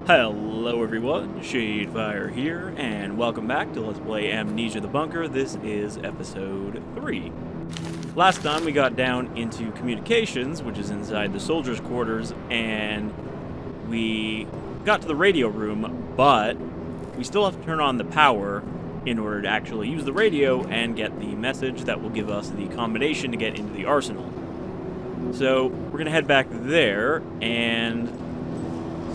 Hello everyone, Shadefyre here, and welcome back to Let's Play Amnesia the Bunker. This is episode 3. Last time we got down into communications, which is inside the soldiers' quarters, and we got to the radio room, but we still have to turn on the power in order to actually use the radio and get the message that will give us the combination to get into the arsenal. So we're going to head back there and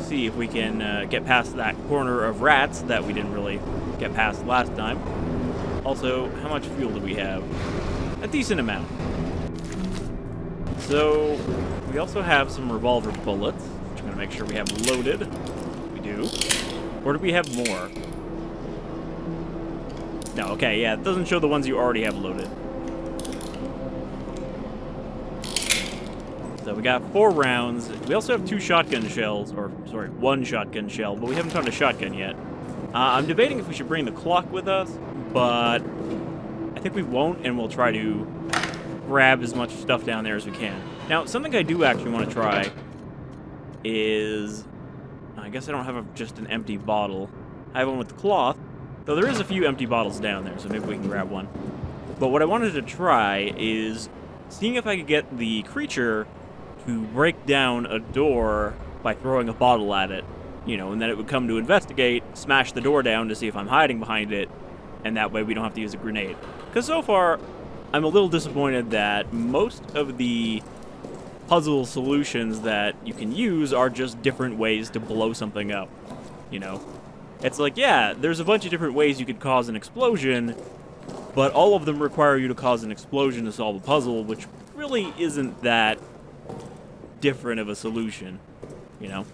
see if we can get past that corner of rats that we didn't really get past last time. Also, how much fuel do we have? A decent amount. So, we also have some revolver bullets, which I'm going to make sure we have loaded. We do. Or do we have more? No, okay, yeah, it doesn't show the ones you already have loaded. So we got 4 rounds. We also have 2 shotgun shells, or sorry, 1 shotgun shell, but we haven't found a shotgun yet. I'm debating if we should bring the clock with us, but I think we won't, and we'll try to grab as much stuff down there as we can. Now, something I do actually want to try is, I guess I don't have just an empty bottle. I have one with the cloth, though there is a few empty bottles down there, so maybe we can grab one. But what I wanted to try is seeing if I could get the creature to break down a door by throwing a bottle at it, you know, and then it would come to investigate, smash the door down to see if I'm hiding behind it, and that way we don't have to use a grenade. Because so far, I'm a little disappointed that most of the puzzle solutions that you can use are just different ways to blow something up, you know? It's like, yeah, there's a bunch of different ways you could cause an explosion, but all of them require you to cause an explosion to solve a puzzle, which really isn't that different of a solution, you know?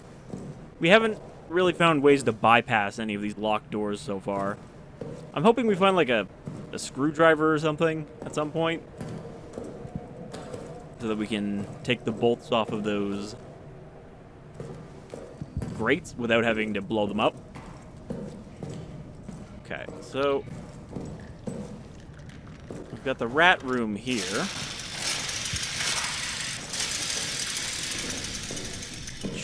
We haven't really found ways to bypass any of these locked doors so far. I'm hoping we find like a screwdriver or something at some point, so that we can take the bolts off of those grates without having to blow them up. Okay, so we've got the rat room here.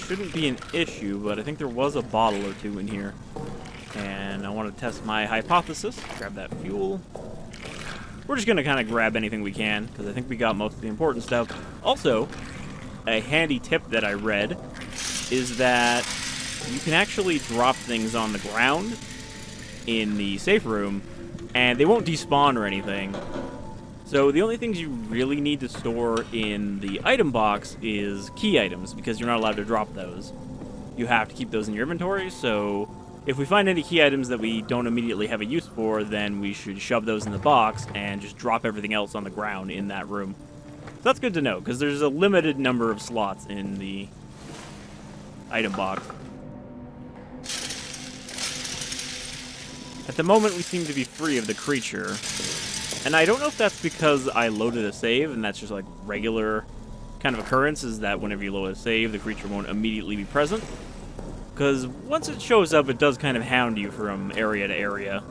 Shouldn't be an issue, but I think there was a bottle or 2 in here. And I want to test my hypothesis. Grab that fuel. We're just going to kind of grab anything we can, because I think we got most of the important stuff. Also, a handy tip that I read is that you can actually drop things on the ground in the safe room, and they won't despawn or anything. So the only things you really need to store in the item box is key items, because you're not allowed to drop those. You have to keep those in your inventory, so if we find any key items that we don't immediately have a use for, then we should shove those in the box and just drop everything else on the ground in that room. So that's good to know, because there's a limited number of slots in the item box. At the moment, we seem to be free of the creature. And I don't know if that's because I loaded a save, and that's just like regular kind of occurrence, is that whenever you load a save, the creature won't immediately be present. Because once it shows up, it does kind of hound you from area to area.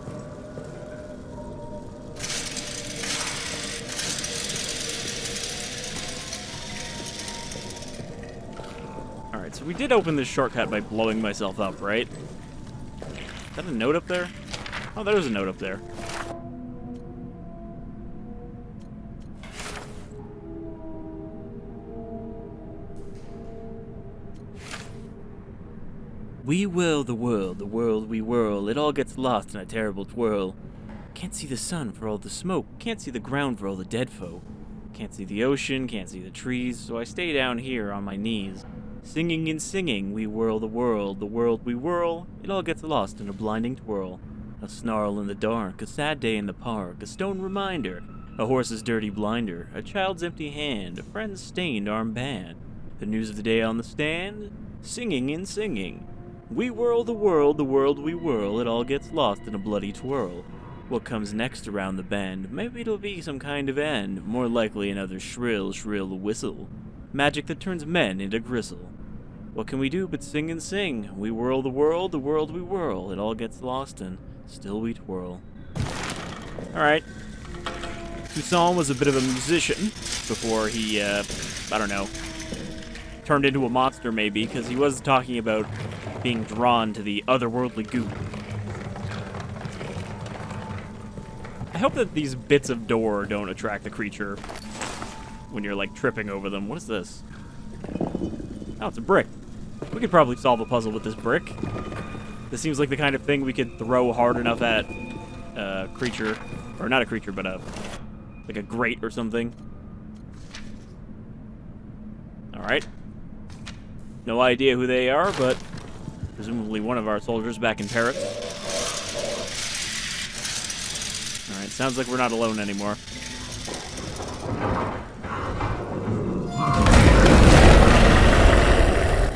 Alright, so we did open this shortcut by blowing myself up, right? Is that a note up there? Oh, there is a note up there. We whirl the world we whirl, it all gets lost in a terrible twirl. Can't see the sun for all the smoke, can't see the ground for all the dead foe. Can't see the ocean, can't see the trees, so I stay down here on my knees. Singing and singing, we whirl the world we whirl, it all gets lost in a blinding twirl. A snarl in the dark, a sad day in the park, a stone reminder, a horse's dirty blinder, a child's empty hand, a friend's stained armband. The news of the day on the stand, singing and singing. We whirl the world we whirl, it all gets lost in a bloody twirl. What comes next around the bend? Maybe it'll be some kind of end, more likely another shrill, shrill whistle. Magic that turns men into gristle. What can we do but sing and sing? We whirl the world we whirl, it all gets lost and still we twirl. Alright. Toussaint was a bit of a musician before he, I don't know, turned into a monster, maybe, because he was talking about being drawn to the otherworldly goop. I hope that these bits of door don't attract the creature when you're, like, tripping over them. What is this? Oh, it's a brick. We could probably solve a puzzle with this brick. This seems like the kind of thing we could throw hard enough at a creature. Or not a creature, but like a grate or something. Alright. No idea who they are, but presumably one of our soldiers back in Paris. Alright, sounds like we're not alone anymore.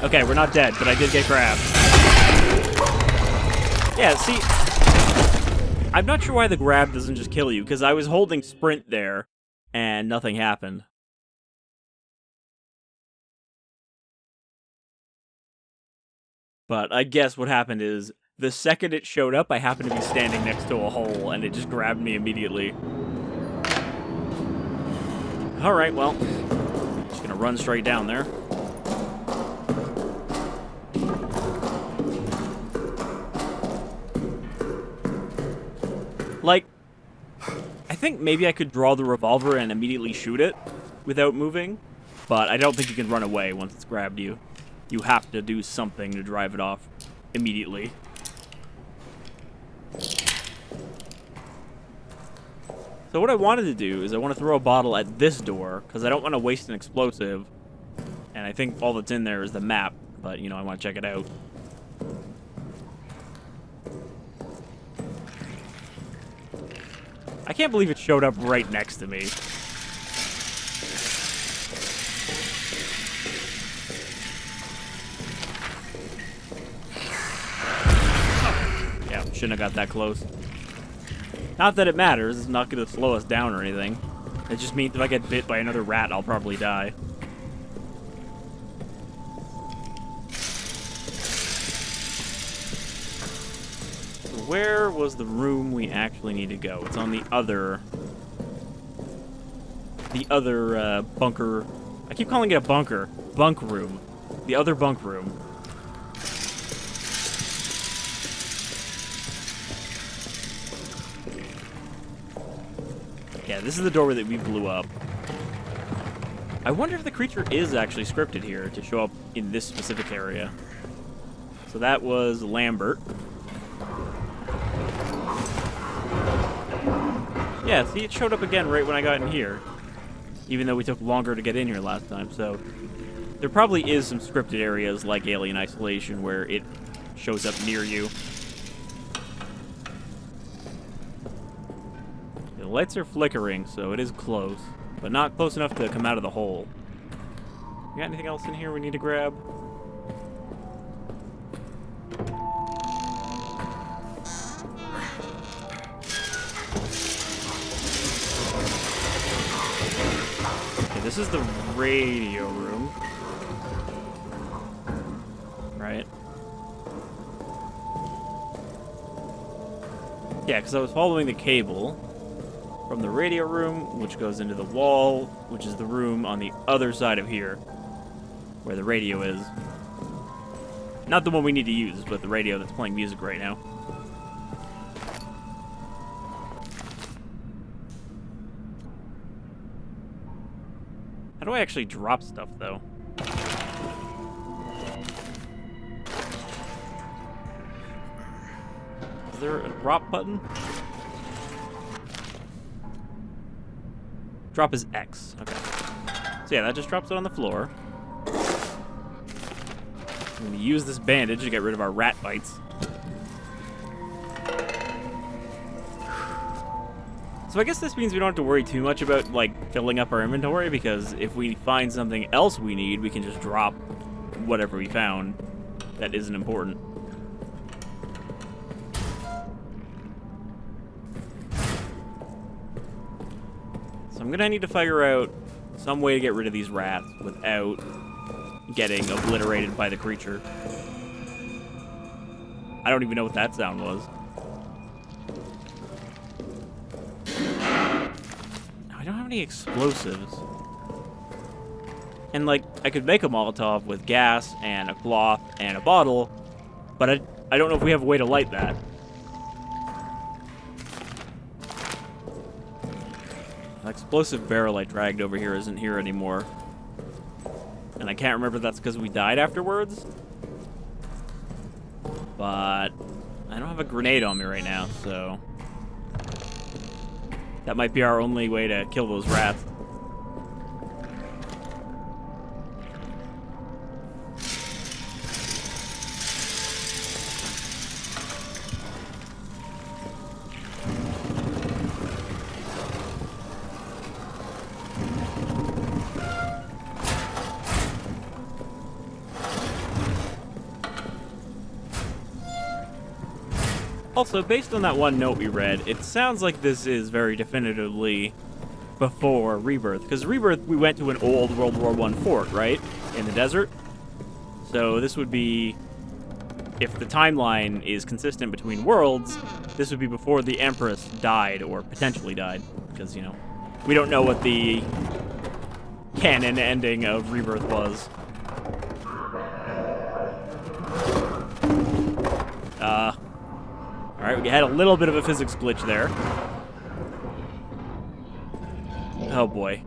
Okay, we're not dead, but I did get grabbed. Yeah, see, I'm not sure why the grab doesn't just kill you, because I was holding sprint there, and nothing happened. But I guess what happened is, the second it showed up, I happened to be standing next to a hole, and it just grabbed me immediately. Alright, well, just gonna run straight down there. Like, I think maybe I could draw the revolver and immediately shoot it without moving, but I don't think you can run away once it's grabbed you. You have to do something to drive it off immediately. So what I wanted to do is I want to throw a bottle at this door, because I don't want to waste an explosive, and I think all that's in there is the map, but, you know, I want to check it out. I can't believe it showed up right next to me. Yeah, shouldn't have got that close. Not that it matters, it's not going to slow us down or anything. It just means if I get bit by another rat, I'll probably die. Where was the room we actually need to go? It's on the other bunker. I keep calling it a bunker. Bunk room. The other bunk room. Yeah, this is the doorway that we blew up. I wonder if the creature is actually scripted here to show up in this specific area. So that was Lambert. Yeah, see, it showed up again right when I got in here. Even though we took longer to get in here last time, so... There probably is some scripted areas like Alien Isolation where it shows up near you. The lights are flickering, so it is close. But not close enough to come out of the hole. You got anything else in here we need to grab? This is the radio room. Right? Yeah, because I was following the cable from the radio room, which goes into the wall, which is the room on the other side of here, where the radio is. Not the one we need to use, but the radio that's playing music right now. How do I actually drop stuff, though? Is there a drop button? Drop is X. Okay. So yeah, that just drops it on the floor. I'm going to use this bandage to get rid of our rat bites. So I guess this means we don't have to worry too much about, like, filling up our inventory, because if we find something else we need, we can just drop whatever we found that isn't important. So I'm gonna need to figure out some way to get rid of these rats without getting obliterated by the creature. I don't even know what that sound was. I don't have any explosives. And, like, I could make a Molotov with gas and a cloth and a bottle, but I don't know if we have a way to light that. The explosive barrel I dragged over here isn't here anymore. And I can't remember if that's because we died afterwards. But I don't have a grenade on me right now, so that might be our only way to kill those rats. Also, based on that one note we read, it sounds like this is very definitively before Rebirth. Because Rebirth, we went to an old World War I fort, right? In the desert. So this would be, if the timeline is consistent between worlds, this would be before the Empress died, or potentially died. Because, you know, we don't know what the canon ending of Rebirth was. Alright, we had a little bit of a physics glitch there. Oh boy.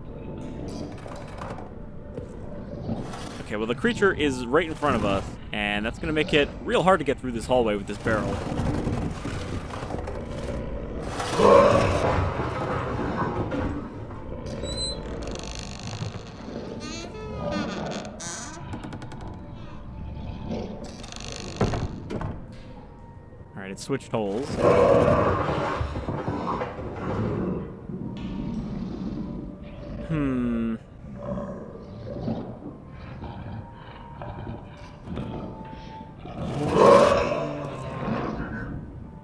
Okay, well the creature is right in front of us, and that's gonna make it real hard to get through this hallway with this barrel. Alright, it switched holes.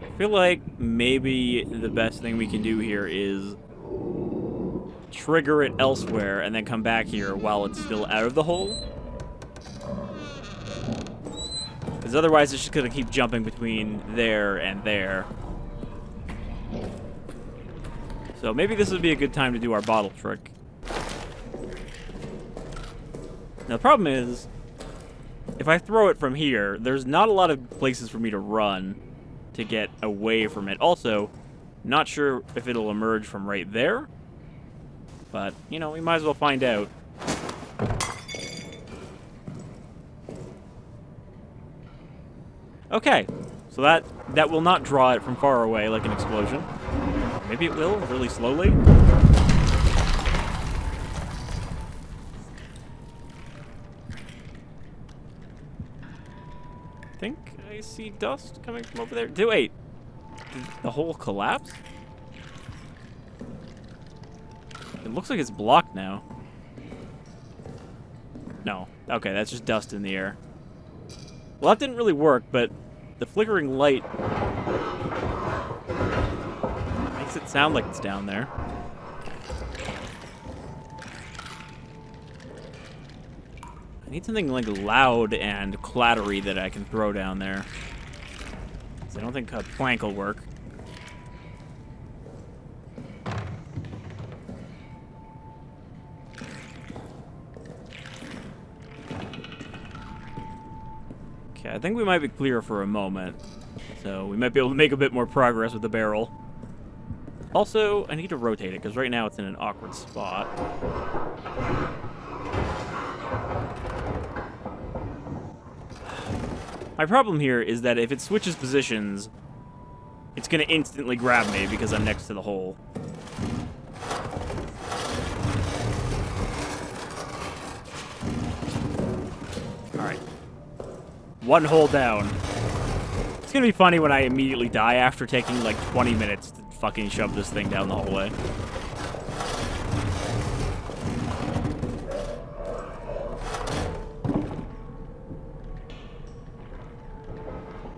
I feel like maybe the best thing we can do here is trigger it elsewhere and then come back here while it's still out of the hole. Because otherwise it's just going to keep jumping between there and there. So maybe this would be a good time to do our bottle trick. Now the problem is, if I throw it from here, there's not a lot of places for me to run to get away from it. Also, not sure if it'll emerge from right there. But, you know, we might as well find out. Okay, so that will not draw it from far away like an explosion. Maybe it will, really slowly. I think I see dust coming from over there. Wait, did the hole collapse? It looks like it's blocked now. No, okay, that's just dust in the air. Well, that didn't really work, but the flickering light makes it sound like it's down there. I need something like loud and clattery that I can throw down there. I don't think a plank will work. Okay, I think we might be clear for a moment. So we might be able to make a bit more progress with the barrel. Also, I need to rotate it, because right now it's in an awkward spot. My problem here is that if it switches positions, it's going to instantly grab me because I'm next to the hole. Alright. One hole down. It's going to be funny when I immediately die after taking like 20 minutes to fucking shove this thing down the hallway.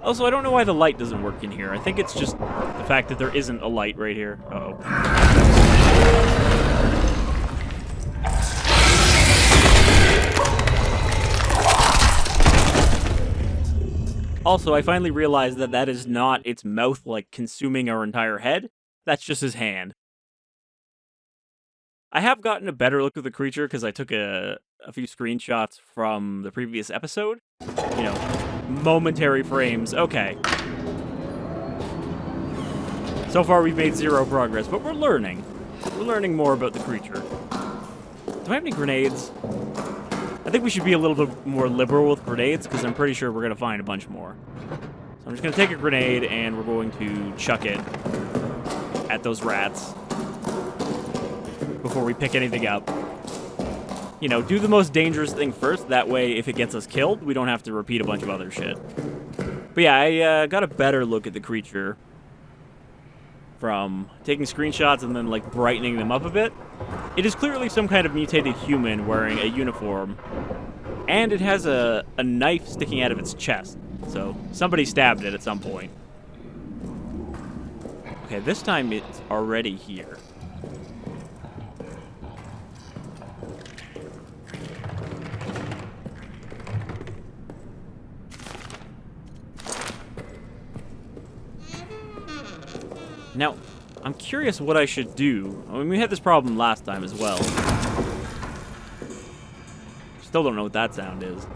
Also, I don't know why the light doesn't work in here. I think it's just the fact that there isn't a light right here. Uh-oh. Also, I finally realized that that is not its mouth, like, consuming our entire head. That's just his hand. I have gotten a better look at the creature because I took a few screenshots from the previous episode. You know, momentary frames. Okay. So far, we've made 0 progress, but we're learning. We're learning more about the creature. Do I have any grenades? I think we should be a little bit more liberal with grenades, because I'm pretty sure we're going to find a bunch more. So I'm just going to take a grenade, and we're going to chuck it at those rats before we pick anything up. You know, do the most dangerous thing first. That way, if it gets us killed, we don't have to repeat a bunch of other shit. But yeah, I got a better look at the creature from taking screenshots and then, like, brightening them up a bit. It is clearly some kind of mutated human wearing a uniform, and it has a knife sticking out of its chest. So, somebody stabbed it at some point. Okay, this time it's already here. Now, I'm curious what I should do. I mean, we had this problem last time as well. Still don't know what that sound is.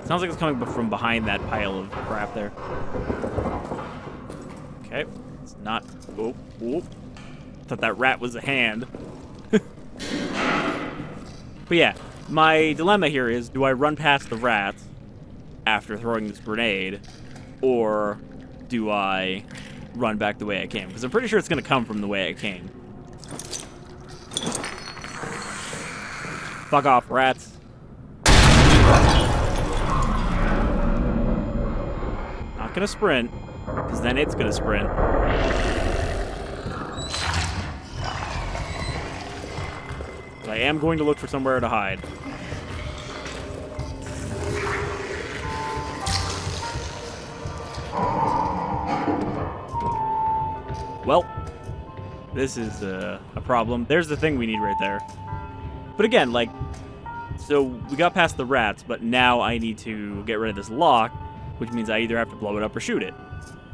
Sounds like it's coming from behind that pile of crap there. Okay, it's not... Oh, oh. Thought that rat was a hand. But yeah, my dilemma here is, do I run past the rats after throwing this grenade, or do I run back the way I came? Because I'm pretty sure it's going to come from the way I came. Fuck off, rats. Not going to sprint, because then it's going to sprint. But I am going to look for somewhere to hide. Well, this is a problem. There's the thing we need right there. But again, like, so we got past the rats, but now I need to get rid of this lock, which means I either have to blow it up or shoot it.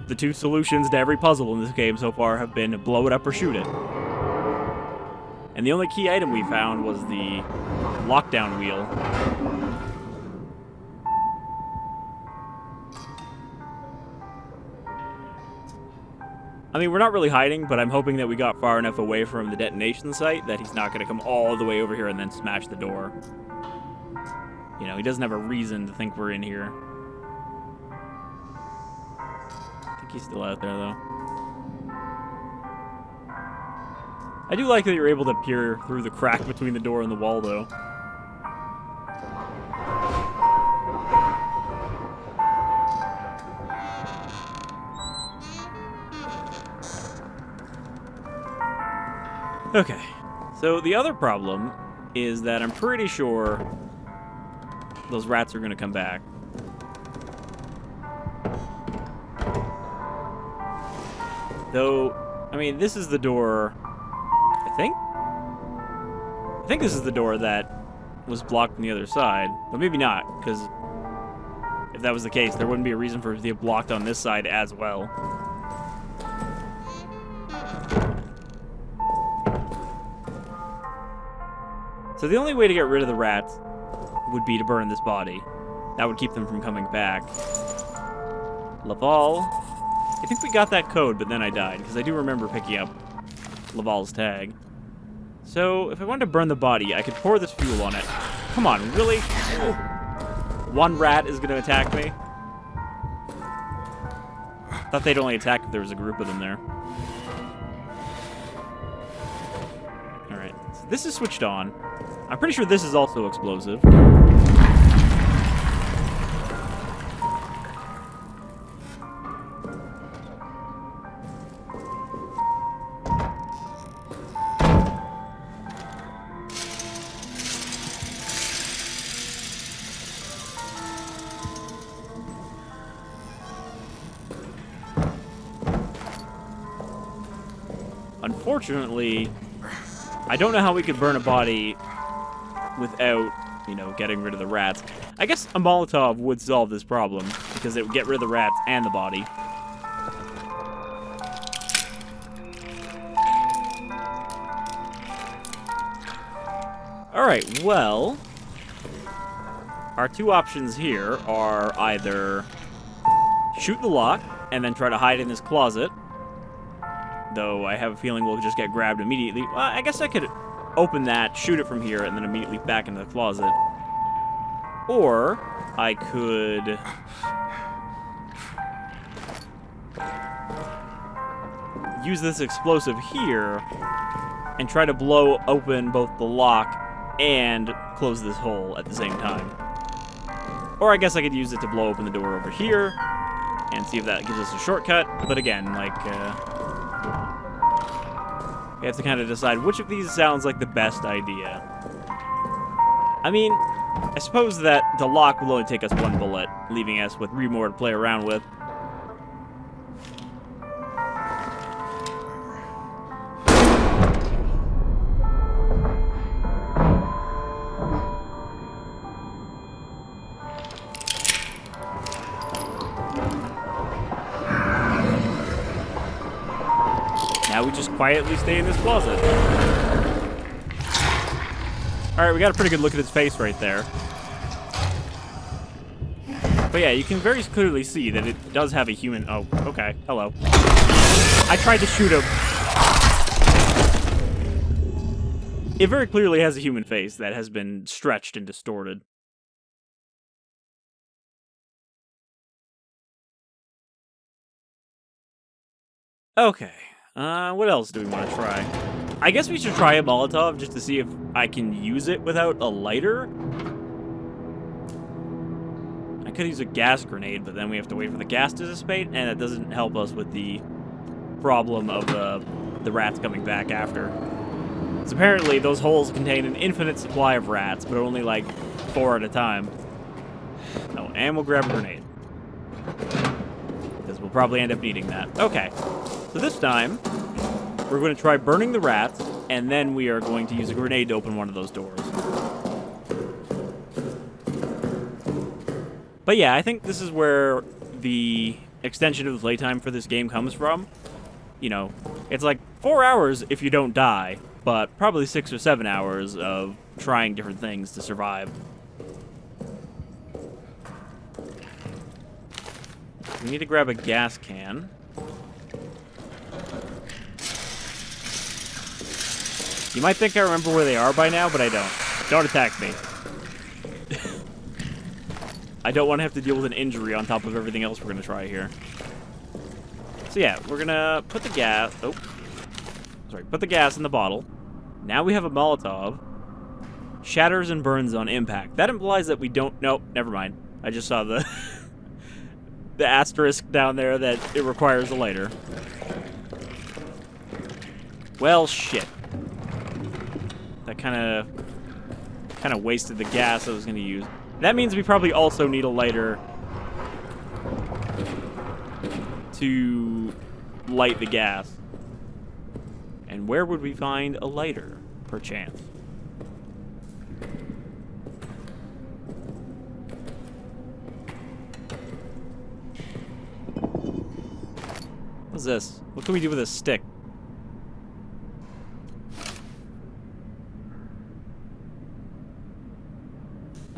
The 2 solutions to every puzzle in this game so far have been blow it up or shoot it. And the only key item we found was the lockdown wheel. I mean, we're not really hiding, but I'm hoping that we got far enough away from the detonation site that he's not going to come all the way over here and then smash the door. You know, he doesn't have a reason to think we're in here. I think he's still out there, though. I do like that you're able to peer through the crack between the door and the wall, though. Okay, so the other problem is that I'm pretty sure those rats are going to come back. Though, I mean, this is the door, I think this is the door that was blocked from the other side, but maybe not, because if that was the case, there wouldn't be a reason for it to be blocked on this side as well. So the only way to get rid of the rats would be to burn this body. That would keep them from coming back. Laval. I think we got that code, but then I died, because I do remember picking up Laval's tag. So if I wanted to burn the body, I could pour this fuel on it. Come on, really? One rat is going to attack me? Thought they'd only attack if there was a group of them there. Alright, so this is switched on. I'm pretty sure this is also explosive. Unfortunately, I don't know how we could burn a body without, you know, getting rid of the rats. I guess a Molotov would solve this problem, because it would get rid of the rats and the body. Alright, well, our two options here are either shoot the lock and then try to hide in this closet, though I have a feeling we'll just get grabbed immediately. Well, I guess I could open that, shoot it from here, and then immediately back into the closet. Or I could use this explosive here and try to blow open both the lock and close this hole at the same time. Or I guess I could use it to blow open the door over here and see if that gives us a shortcut. But again, like, we have to kind of decide which of these sounds like the best idea. I mean, I suppose that the lock will only take us one bullet, leaving us with 3 more to play around with. Now we just quietly stay in this closet. Alright, we got a pretty good look at his face right there. But yeah, you can very clearly see that it does have a human... Oh, okay. Hello. I tried to shoot him. It very clearly has a human face that has been stretched and distorted. Okay. What else do we want to try? I guess we should try a Molotov just to see if I can use it without a lighter. I could use a gas grenade, but then we have to wait for the gas to dissipate, and it doesn't help us with the problem of the rats coming back after. So apparently those holes contain an infinite supply of rats, but only like 4 at a time. Oh, and we'll grab a grenade, because we'll probably end up needing that. Okay. So this time, we're going to try burning the rats, and then we are going to use a grenade to open one of those doors. But yeah, I think this is where the extension of the playtime for this game comes from. You know, it's like 4 hours if you don't die, but probably 6 or 7 hours of trying different things to survive. We need to grab a gas can. You might think I remember where they are by now, but I don't. Don't attack me. I don't want to have to deal with an injury on top of everything else we're going to try here. So yeah, we're going to put the gas... Oh. Sorry, put the gas in the bottle. Now we have a Molotov. Shatters and burns on impact. That implies that we don't... Nope, never mind. I just saw the... the asterisk down there that it requires a lighter. Well, shit. That kind of wasted the gas I was going to use. That means we probably also need a lighter to light the gas. And where would we find a lighter, perchance? What's this? What can we do with a stick?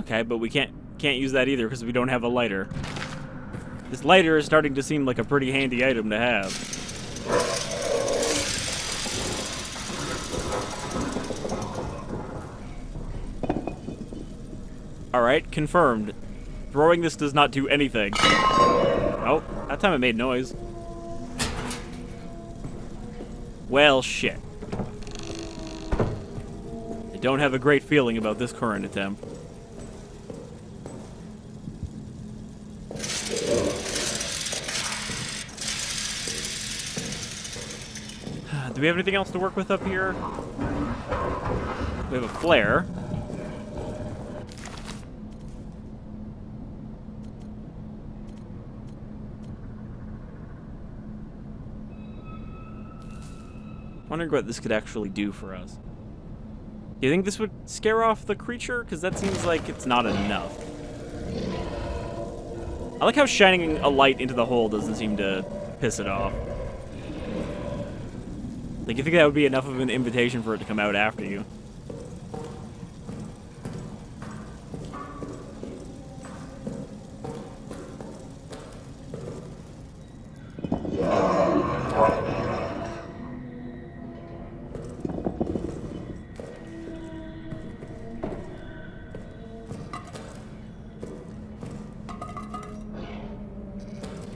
Okay, but we can't use that either because we don't have a lighter. This lighter is starting to seem like a pretty handy item to have. Alright, confirmed. Throwing this does not do anything. Oh, that time it made noise. Well, shit. I don't have a great feeling about this current attempt. Do we have anything else to work with up here? We have a flare. Wondering what this could actually do for us. Do you think this would scare off the creature? Because that seems like it's not enough. I like how shining a light into the hole doesn't seem to piss it off. Like, you think that would be enough of an invitation for it to come out after you?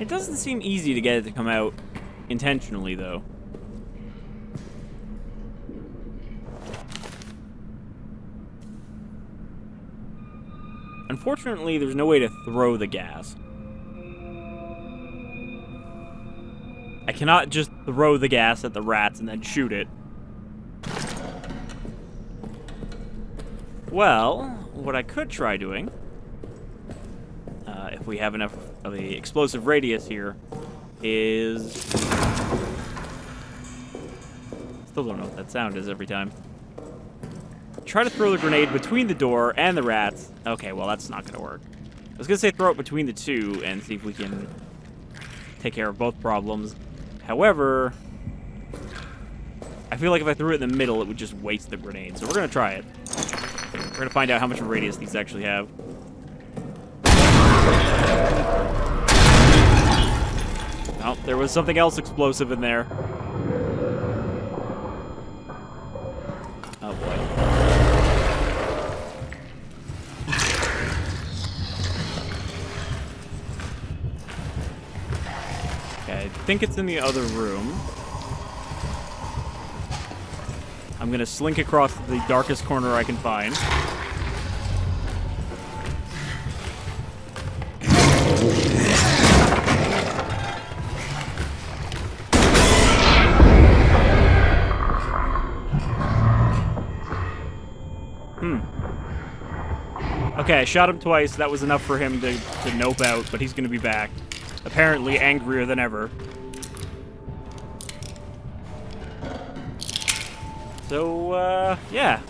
It doesn't seem easy to get it to come out intentionally, though. Unfortunately, there's no way to throw the gas. I cannot just throw the gas at the rats and then shoot it. Well, what I could try doing, if we have enough of the explosive radius here, is... Still don't know what that sound is every time. Try to throw the grenade between the door and the rats. Okay, well, that's not going to work. I was going to say throw it between the two and see if we can take care of both problems. However, I feel like if I threw it in the middle, it would just waste the grenade. So we're going to try it. We're going to find out how much of a radius these actually have. Oh, there was something else explosive in there. Oh, boy. Okay, I think it's in the other room. I'm going to slink across the darkest corner I can find. Okay, I shot him twice. That was enough for him to nope out, but he's going to be back. Apparently angrier than ever. So, yeah.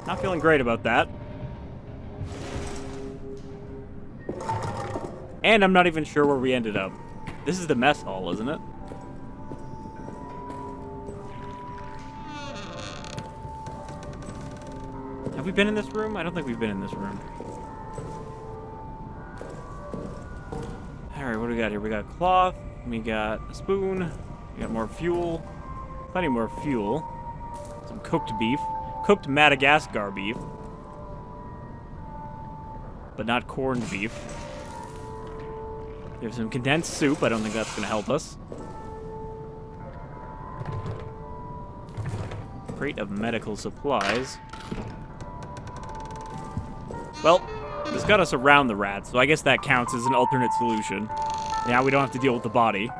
Not feeling great about that. And I'm not even sure where we ended up. This is the mess hall, isn't it? Have we been in this room? I don't think we've been in this room. Alright, what do we got here? We got cloth, we got a spoon, we got more fuel, plenty more fuel, some cooked beef, cooked Madagascar beef, but not corned beef. There's some condensed soup, I don't think that's going to help us. Crate of medical supplies. Well, this got us around the rats, so I guess that counts as an alternate solution. Now we don't have to deal with the body.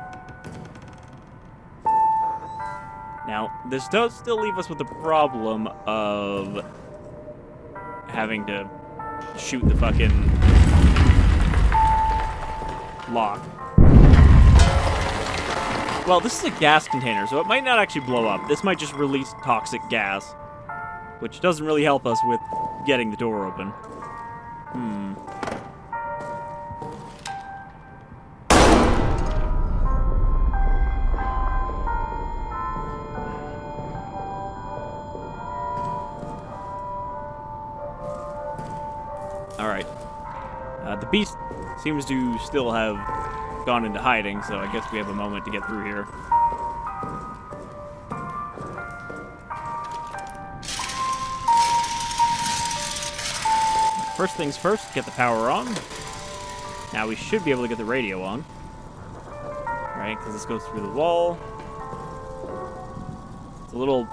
Now, this does still leave us with the problem of having to shoot the fucking lock. Well, this is a gas container, so it might not actually blow up. This might just release toxic gas, which doesn't really help us with getting the door open. Alright. The beast seems to still have gone into hiding, so I guess we have a moment to get through here. First things first, get the power on. Now we should be able to get the radio on. Right, because this goes through the wall. It's a little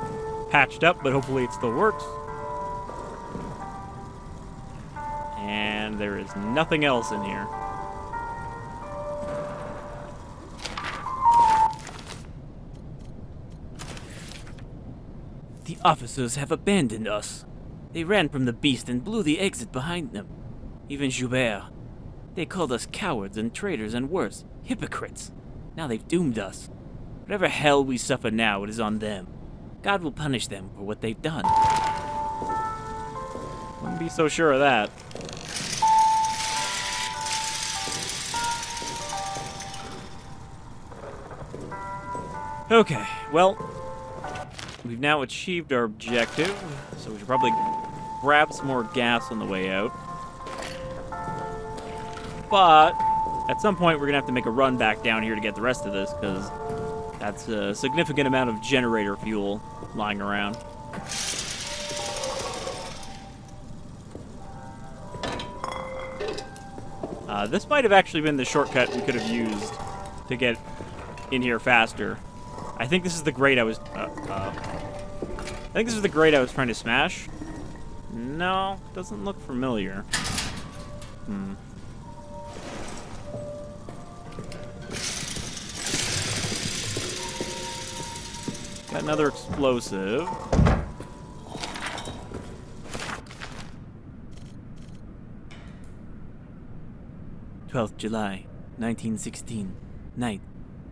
patched up, but hopefully it still works. And there is nothing else in here. The officers have abandoned us. They ran from the beast and blew the exit behind them. Even Joubert. They called us cowards and traitors and worse, hypocrites. Now they've doomed us. Whatever hell we suffer now, it is on them. God will punish them for what they've done. Wouldn't be so sure of that. Okay, well, we've now achieved our objective, so we should probably grab some more gas on the way out. But at some point, we're going to have to make a run back down here to get the rest of this, because that's a significant amount of generator fuel lying around. This might have actually been the shortcut we could have used to get in here faster. I think this is the grate I was... I think this is the grate I was trying to smash. No, doesn't look familiar. Got another explosive. July 1916. Night.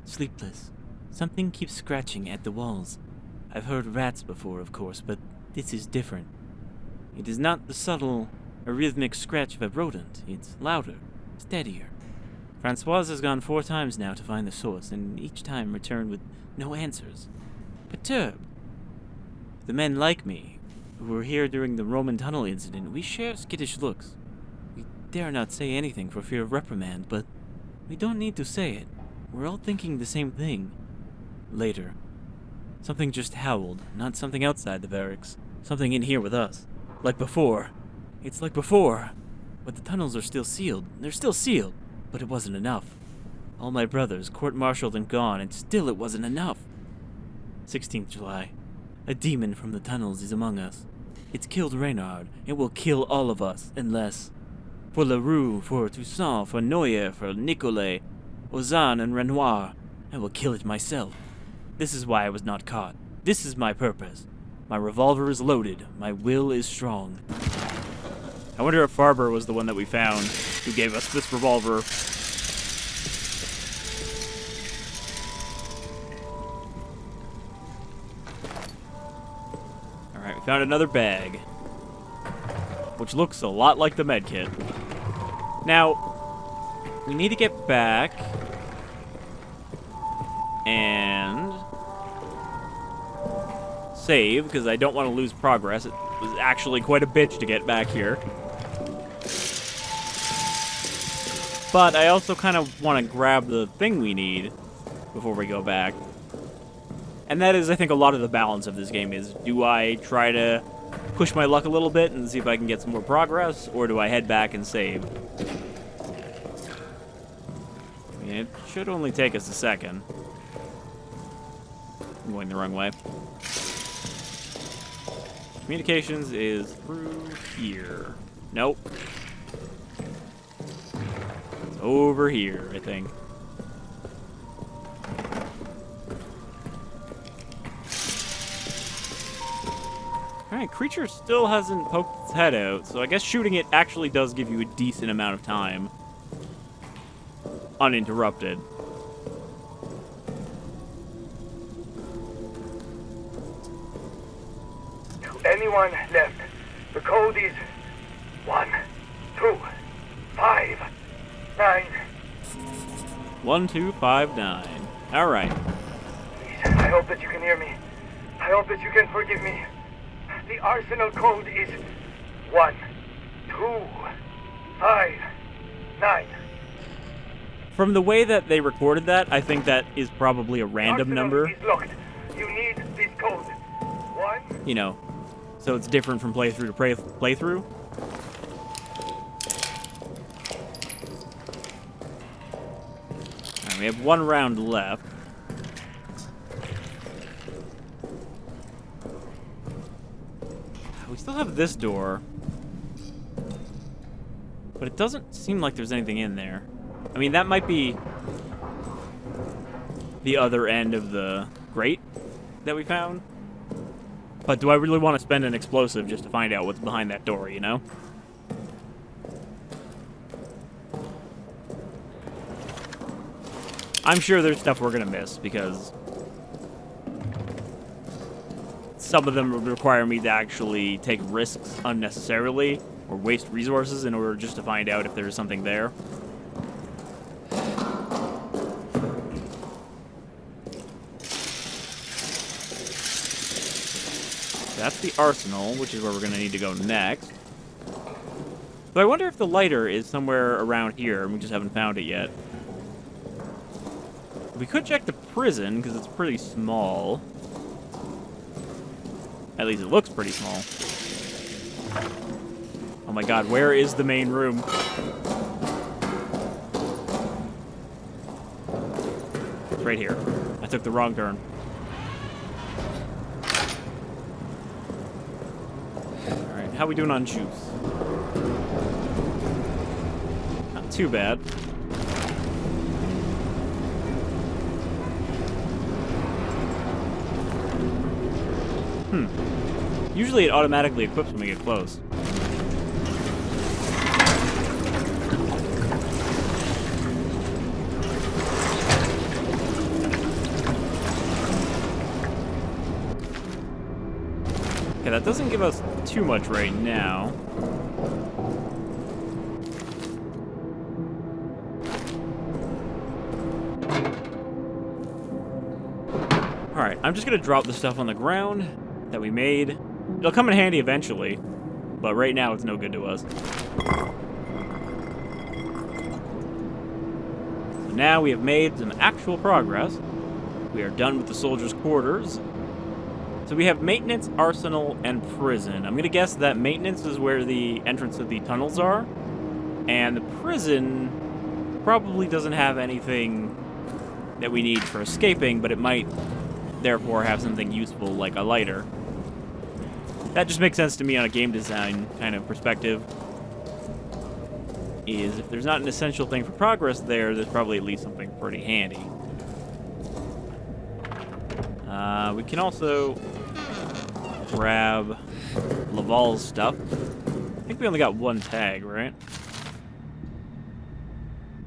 Sleepless. Something keeps scratching at the walls. I've heard rats before, of course, but this is different. It is not the subtle, arrhythmic scratch of a rodent. It's louder, steadier. Francoise has gone 4 times now to find the source, and each time returned with no answers. Perturbed. The men like me, who were here during the Roman tunnel incident, we share skittish looks. We dare not say anything for fear of reprimand, but we don't need to say it. We're all thinking the same thing. Later. Something just howled, not something outside the barracks. Something in here with us. Like before. It's like before. But the tunnels are still sealed. They're still sealed. But it wasn't enough. All my brothers, court-martialed and gone, and still it wasn't enough. 16th July. A demon from the tunnels is among us. It's killed Reynard. It will kill all of us, unless... For Leroux, for Toussaint, for Noyer, for Nicolet, Ozanne and Renoir, I will kill it myself. This is why I was not caught. This is my purpose. My revolver is loaded. My will is strong. I wonder if Farber was the one that we found who gave us this revolver. Alright, we found another bag, which looks a lot like the medkit. Now, we need to get back and save, because I don't want to lose progress. It was actually quite a bitch to get back here. But I also kind of want to grab the thing we need before we go back. And that is, I think, a lot of the balance of this game is, do I try to push my luck a little bit and see if I can get some more progress, or do I head back and save? I mean, it should only take us a second. I'm going the wrong way. Communications is through here. Nope. It's over here, I think. Alright, creature still hasn't poked its head out, so I guess shooting it actually does give you a decent amount of time. Uninterrupted. Anyone left? The code is 1, 2, 5, 9. 1, 2, 5, 9. All right. Please, I hope that you can hear me. I hope that you can forgive me. The arsenal code is 1, 2, 5, 9. From the way that they recorded that, I think that is probably a random number. Is locked. You need this code. 1. You know, so it's different from playthrough to playthrough. Alright, we have 1 round left. We still have this door, but it doesn't seem like there's anything in there. I mean, that might be the other end of the grate that we found. But do I really want to spend an explosive just to find out what's behind that door, you know? I'm sure there's stuff we're going to miss, because some of them would require me to actually take risks unnecessarily or waste resources in order just to find out if there's something there. That's the arsenal, which is where we're going to need to go next. But I wonder if the lighter is somewhere around here, and we just haven't found it yet. We could check the prison, because it's pretty small. At least it looks pretty small. Oh my god, where is the main room? it's right here. I took the wrong turn. Alright, how we doing on juice? Not too bad. Usually it automatically equips when we get close. Okay, that doesn't give us too much right now. Alright, I'm just gonna drop the stuff on the ground that we made. It'll come in handy eventually, but right now it's no good to us. So now we have made some actual progress. We are done with the soldiers' quarters. So we have maintenance, arsenal, and prison. I'm gonna guess that maintenance is where the entrance of the tunnels are, and the prison probably doesn't have anything that we need for escaping, but it might therefore have something useful like a lighter. That just makes sense to me on a game design kind of perspective. Is if there's not an essential thing for progress there, there's probably at least something pretty handy. We can also grab Laval's stuff. I think we only got one tag, right?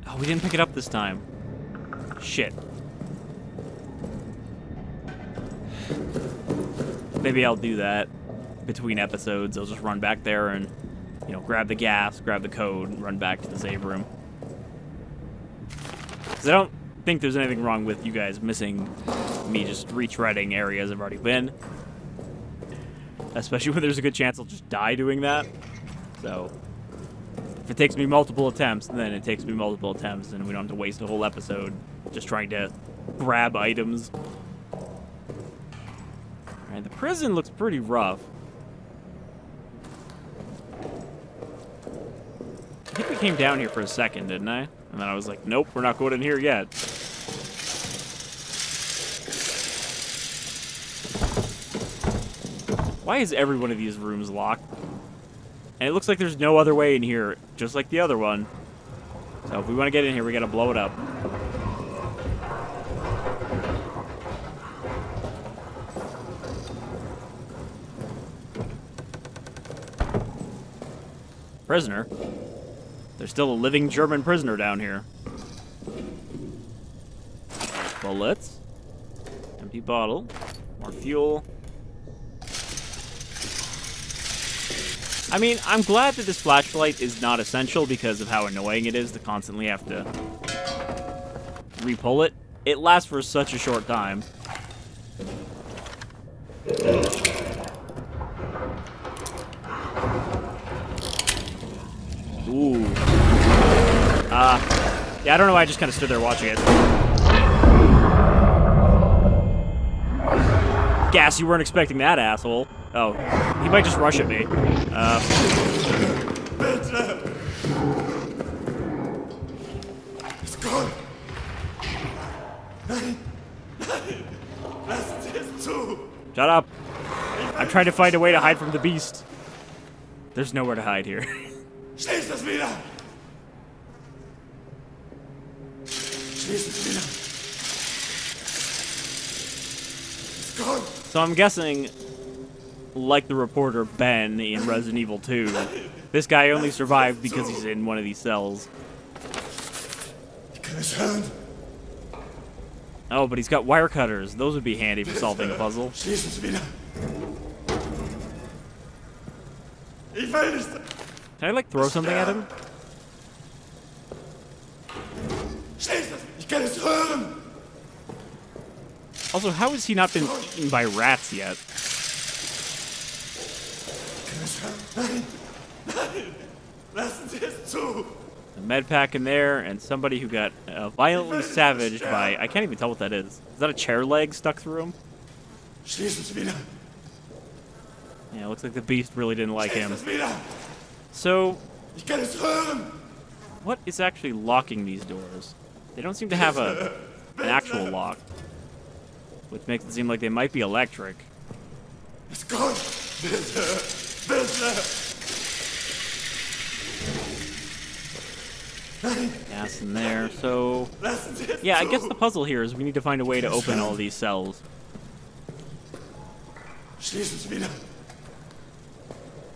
Oh, we didn't pick it up this time. Shit. Maybe I'll do that between episodes. I'll just run back there and, you know, grab the gas, grab the code, and run back to the save room. Because I don't think there's anything wrong with you guys missing me just retreading areas I've already been. Especially when there's a good chance I'll just die doing that. So, if it takes me multiple attempts, then it takes me multiple attempts, and we don't have to waste a whole episode just trying to grab items. Alright, the prison looks pretty rough. I think we came down here for a second, didn't I? And then I was like, nope, we're not going in here yet. Why is every one of these rooms locked? And it looks like there's no other way in here, just like the other one. So if we want to get in here, we gotta blow it up. Prisoner? There's still a living German prisoner down here. Bullets. Empty bottle. More fuel. I mean, I'm glad that this flashlight is not essential because of how annoying it is to constantly have to re-pull it. It lasts for such a short time. Ooh. Yeah, I don't know why I just kind of stood there watching it. Gas, you weren't expecting that, asshole. Oh, he might just rush at me. It's gone. That's this too. Shut up. I'm trying to find a way to hide from the beast. There's nowhere to hide here. Schließ das wieder. Schließ es wieder. It's gone. So I'm guessing, like the reporter Ben in Resident Evil 2, this guy only survived because he's in one of these cells. Oh, but he's got wire cutters. Those would be handy for solving a puzzle. Can I, like, throw something at him? Also, how has he not been eaten by rats yet? A med pack in there, and somebody who got violently savaged by... I can't even tell what that is. Is that a chair leg stuck through him? Yeah, it looks like the beast really didn't like him. So, what is actually locking these doors? They don't seem to have a an actual lock, which makes it seem like they might be electric. It's gone. Gas in there. So, yeah, I guess the puzzle here is we need to find a way to open all these cells. Schließ es wieder.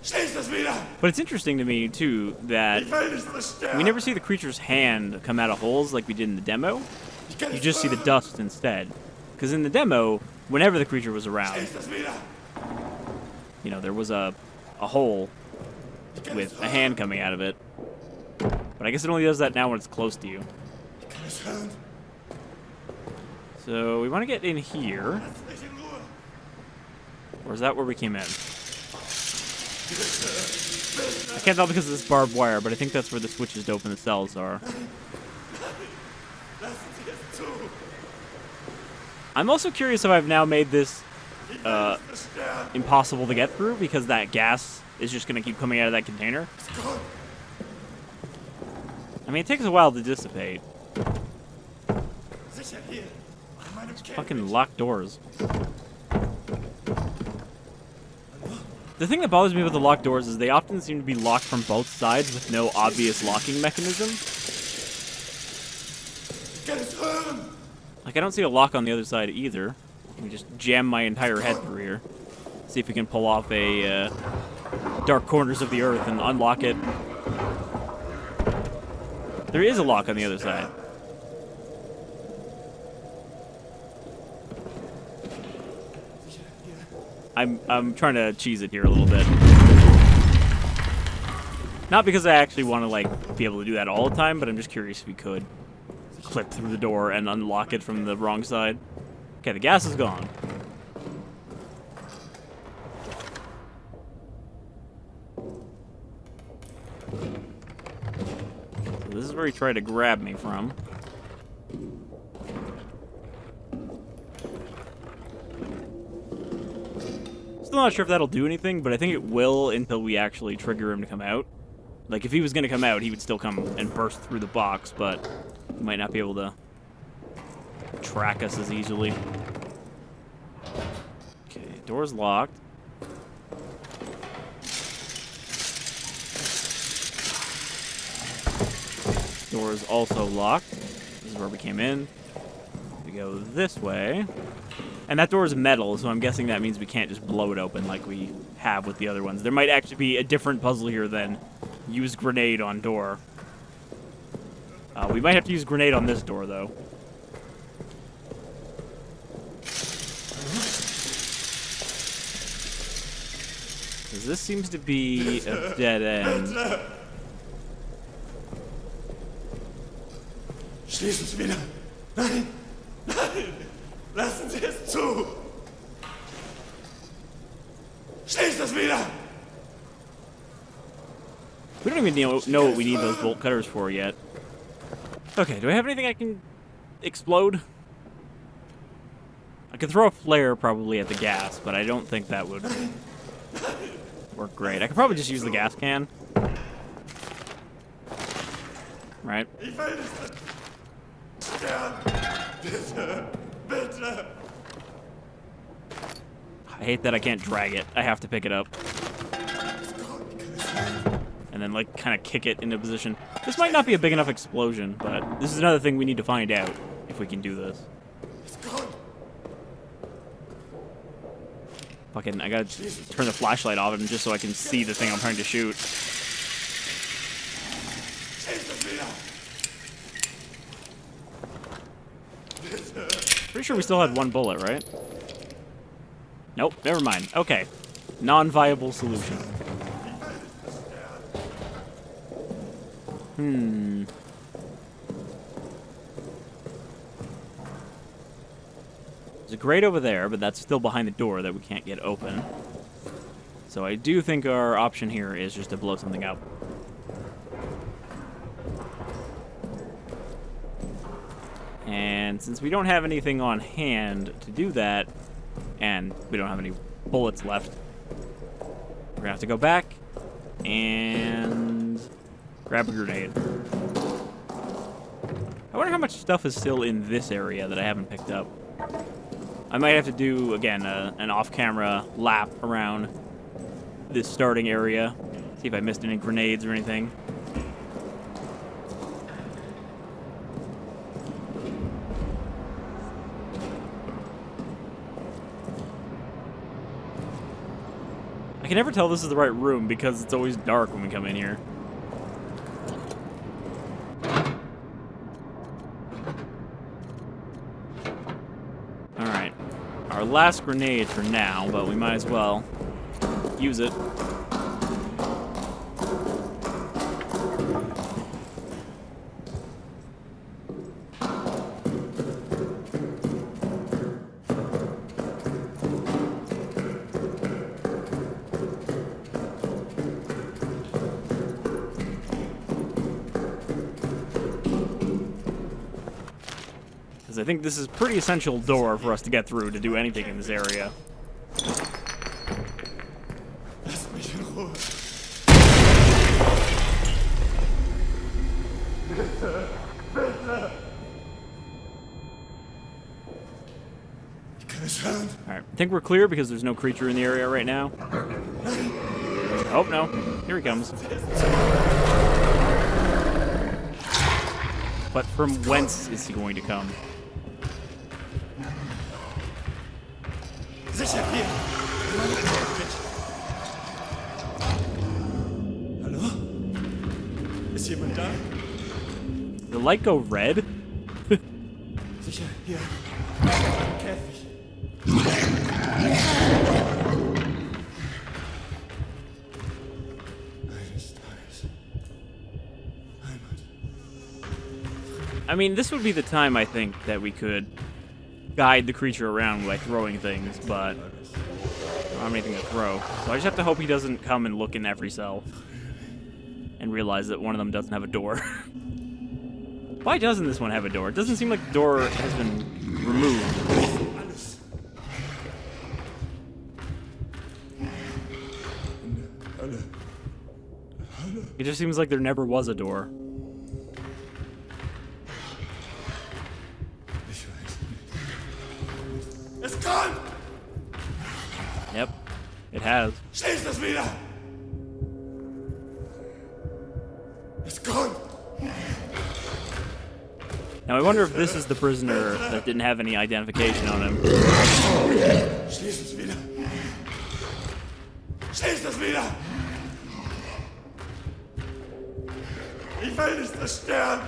Schließ es wieder. But it's interesting to me, too, that Die Welt ist verstärkt. we never see the creature's hand come out of holes like we did in the demo. You just see the dust instead. Because in the demo, whenever the creature was around, Schließ es wieder. you know, there was a hole with a hand coming out of it. But I guess it only does that now when it's close to you. Ich kann es hören. So we want to get in here. Lass mich in Ruhe. Or is that where we came in? I can't tell because of this barbed wire, but I think that's where the switches to open the cells are. Lassen Sie es zu. I'm also curious if I've now made this Die Welt ist verstärkt. impossible to get through because that gas is just going to keep coming out of that container. It's gone. I mean, it takes a while to dissipate. Sicher hier. An meinem Camping. Fucking locked doors. The thing that bothers me with the locked doors is they often seem to be locked from both sides with no obvious locking mechanism. Ich kann es hören. Like, I don't see a lock on the other side either. Let me just jam my entire head through here. See if we can pull off a dark corners of the earth and unlock it. There is a lock on the other side. I'm trying to cheese it here a little bit. Not because I actually want to like be able to do that all the time, but I'm just curious if we could clip through the door and unlock it from the wrong side. Okay, the gas is gone. So this is where he tried to grab me from. Still not sure if that'll do anything, but I think it will until we actually trigger him to come out. Like, if he was going to come out, he would still come and burst through the box, but he might not be able to track us as easily. Okay, door's locked. Door's also locked. This is where we came in. We go this way. And that door is metal, so I'm guessing that means we can't just blow it open like we have with the other ones. There might actually be a different puzzle here than use grenade on door. We might have to use grenade on this door, though. Because this seems to be a dead end. Schließen Sie wieder. Nein. Nein. Lassen Sie es zu. Schließt es wieder. We don't even know what we need those bolt cutters for yet. Okay, do I have anything I can explode? I could throw a flare probably at the gas, but I don't think that would work great. I could probably just use the gas can. Right? Die Welt ist verstärkt. Bitte. Bitte. I hate that I can't drag it. I have to pick it up. And then, like, kind of kick it into position. This might not be a big enough explosion, but this is another thing we need to find out if we can do this. It's gone. Fucking, I gotta turn the flashlight off just so I can see the thing I'm trying to shoot. Schließt es wieder. Pretty sure we still had one bullet, right? Nope, never mind. Okay. Non-viable solution. There's a grate over there, but that's still behind the door that we can't get open. So I do think our option here is just to blow something up. And since we don't have anything on hand to do that, and we don't have any bullets left, we're gonna have to go back and grab a grenade. I wonder how much stuff is still in this area that I haven't picked up. I might have to do, again, an off-camera lap around this starting area. See if I missed any grenades or anything. I can never tell this is the right room because it's always dark when we come in here. Alright. Our last grenade for now, but we might as well use it. I think this is a pretty essential door for us to get through to do anything in this area. Lass mich in Ruhe. Ich kann es hören. Alright, I think we're clear because there's no creature in the area right now. Oh, no. Here he comes. But from whence is he going to come? Sicher, hier. Hallo? Ist jemand da? Did the light go red? Sicher, hier. Käfig. Eines Tages. Heimat. I mean, this would be the time, I think, that we could guide the creature around by throwing things, but I don't have anything to throw. So I just have to hope he doesn't come and look in every cell and realize that one of them doesn't have a door. Why doesn't this one have a door? It doesn't seem like the door has been removed. Alles. Hölle. It just seems like there never was a door. Ich weiß nicht. Es kommt! Yep, it has. Schließ das wieder! Es kommt! Now I wonder if this is the prisoner that didn't have any identification on him. Schließ es wieder! Schließ das wieder! Ich will nicht zerstören!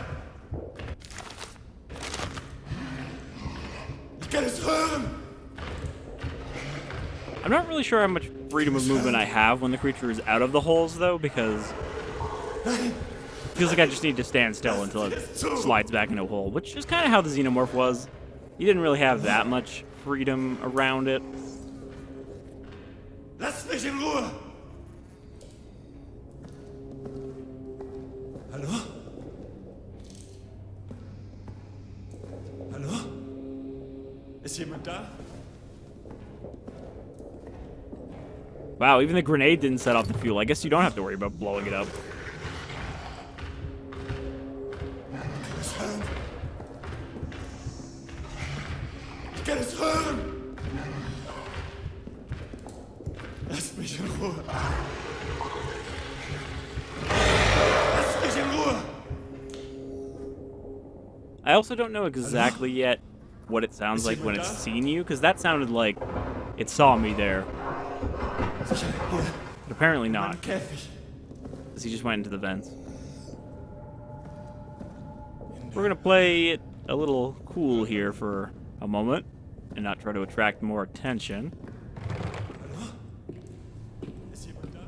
Ich kann es hören! I'm not really sure how much freedom of movement I have when the creature is out of the holes, though, because it feels like I just need to stand still until it slides back into a hole, which is kind of how the xenomorph was. You didn't really have that much freedom around it. Lass mich in Ruhe! Hallo? Hallo? Ist jemand da? Wow, even the grenade didn't set off the fuel. I guess you don't have to worry about blowing it up. Ich kann es hören! Lass mich in Ruhe! Lass mich in Ruhe! I also don't know exactly yet what it sounds like when it's seen you, because that sounded like it saw me there. Sicher, hier. But apparently not, Mein Käfig. because he just went into the vents. We're going to play it a little cool here for a moment and not try to attract more attention. Hallo? Ist jemand da?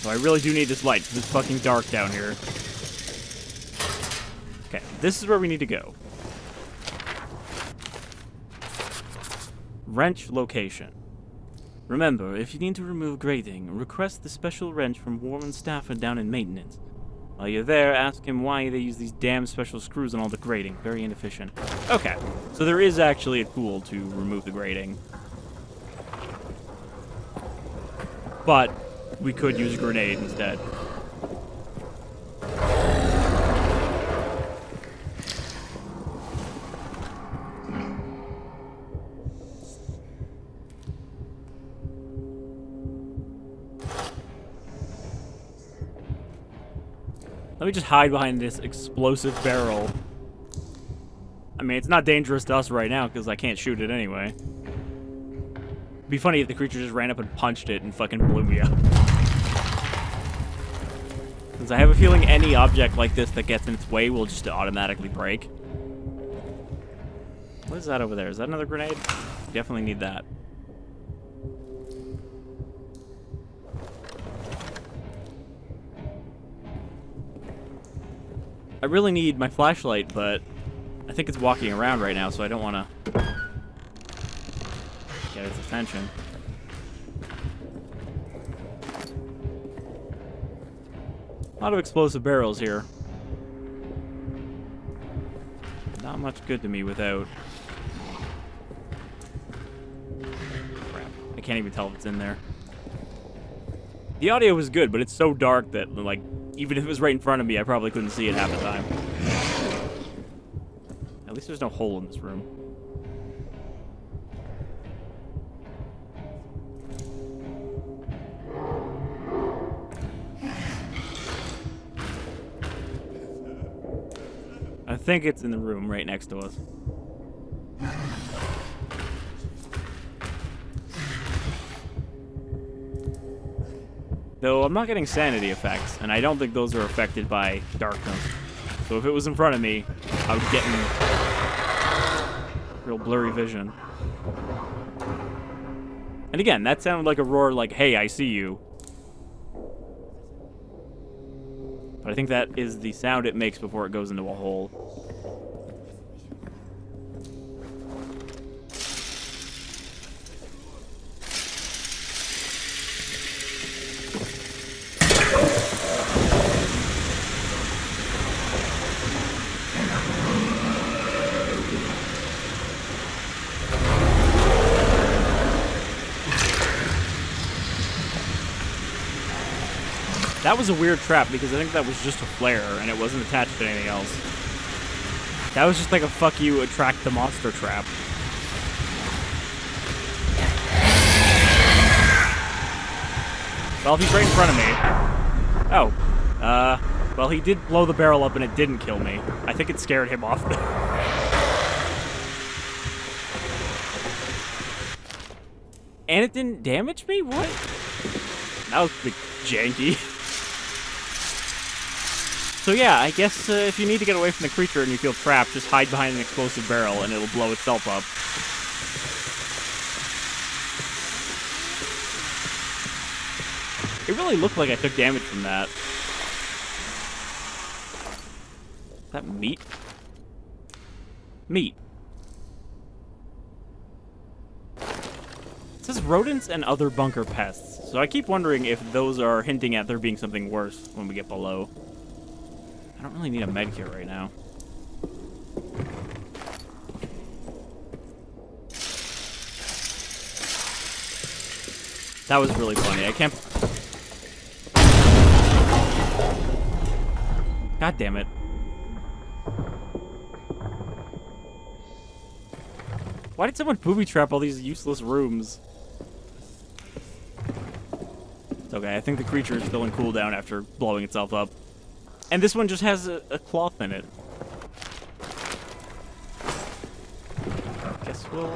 So I really do need this light, because it's fucking dark down here. Okay, this is where we need to go. Wrench location. Remember, if you need to remove grating, request the special wrench from Warren Stafford down in maintenance. While you're there, ask him why they use these damn special screws on all the grating. Very inefficient. Okay, so there is actually a tool to remove the grating. But we could use a grenade instead. Let me just hide behind this explosive barrel. I mean, it's not dangerous to us right now because I can't shoot it anyway. It'd be funny if the creature just ran up and punched it and fucking blew me up. Because I have a feeling any object like this that gets in its way will just automatically break. What is that over there? Is that another grenade? Definitely need that. I really need my flashlight, but I think it's walking around right now, so I don't want to get its attention. A lot of explosive barrels here. Not much good to me without... Crap. I can't even tell if it's in there. The audio was good, but it's so dark that, like, even if it was right in front of me, I probably couldn't see it half the time. At least there's no hole in this room. I think it's in the room right next to us. Though I'm not getting sanity effects, and I don't think those are affected by darkness. So if it was in front of me, I would get in real blurry vision. And again, that sounded like a roar like, hey, I see you. But I think that is the sound it makes before it goes into a hole. That was a weird trap because I think that was just a flare and it wasn't attached to anything else. That was just like a fuck you, attract the monster trap. Well, if he's right in front of me... Oh. Well, he did blow the barrel up and it didn't kill me. I think it scared him off. And it didn't damage me? What? That was a bit janky. So yeah, I guess if you need to get away from the creature and you feel trapped, just hide behind an explosive barrel and it'll blow itself up. It really looked like I took damage from that. Is that meat? Meat. It says rodents and other bunker pests, so I keep wondering if those are hinting at there being something worse when we get below. I don't really need a med kit right now. That was really funny. I can't... God damn it. Why did someone booby trap all these useless rooms? It's okay, I think the creature is still in cooldown after blowing itself up. And this one just has a cloth in it. Guess we'll...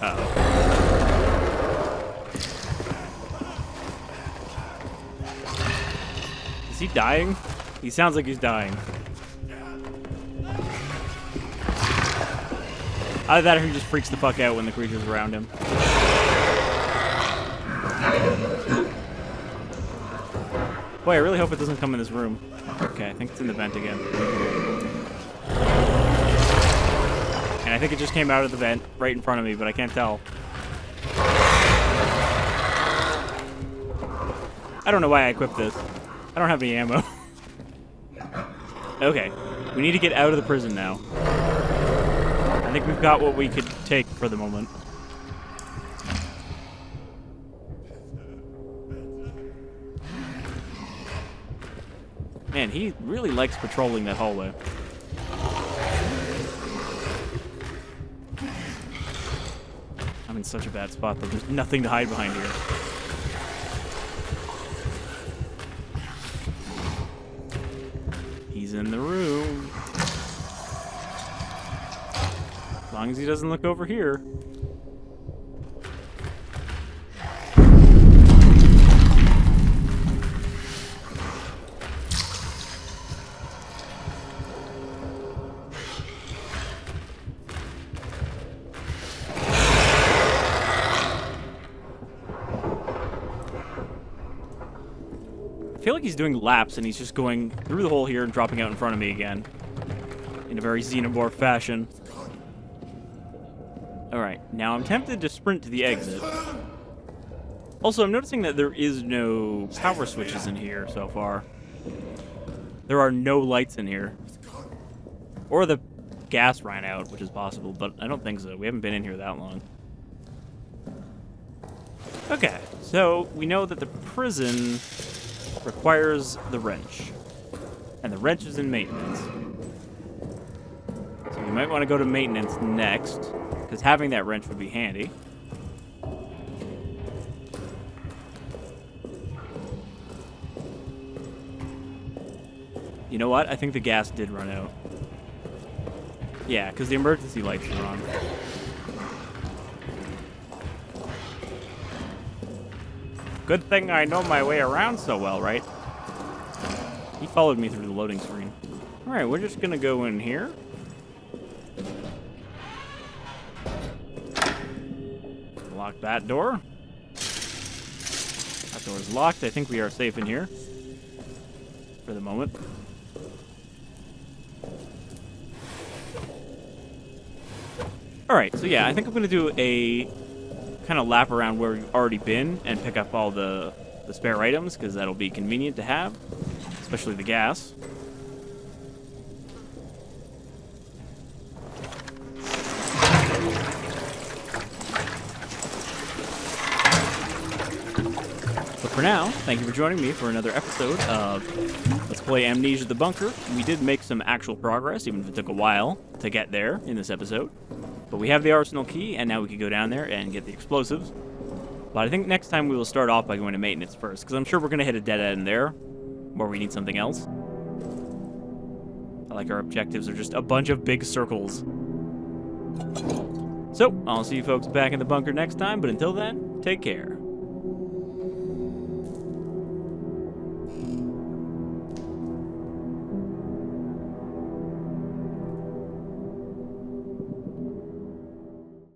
Uh-oh. Is he dying? He sounds like he's dying. Either that or he just freaks the fuck out when the creature's around him. Boy, I really hope it doesn't come in this room. Okay, I think it's in the vent again. And I think it just came out of the vent right in front of me, but I can't tell. I don't know why I equipped this. I don't have any ammo. Okay, we need to get out of the prison now. I think we've got what we could take for the moment. Man, he really likes patrolling that hallway. I'm in such a bad spot, though. There's nothing to hide behind here. He's in the room. As long as he doesn't look over here. I feel like he's doing laps and he's just going through the hole here and dropping out in front of me again. In a very xenomorph fashion. Alright, now I'm tempted to sprint to the exit. Also, I'm noticing that there is no power switches in here so far. There are no lights in here. Or the gas ran out, which is possible, but I don't think so. We haven't been in here that long. Okay, so we know that the prison requires the wrench. And the wrench is in maintenance. So we might want to go to maintenance next, because having that wrench would be handy. You know what? I think the gas did run out. Yeah, because the emergency lights are on. Good thing I know my way around so well, right? He followed me through the loading screen. Alright, we're just gonna go in here. Lock that door. That door is locked. I think we are safe in here. For the moment. Alright, so yeah, I think I'm gonna do a kind of lap around where we've already been and pick up all the spare items, because that'll be convenient to have, especially the gas. But for now, thank you for joining me for another episode of Let's Play Amnesia the Bunker. We did make some actual progress, even if it took a while to get there in this episode. But we have the arsenal key, and now we can go down there and get the explosives. But I think next time we will start off by going to maintenance first, because I'm sure we're going to hit a dead end there, where we need something else. I like our objectives are just a bunch of big circles. So, I'll see you folks back in the bunker next time, but until then, take care.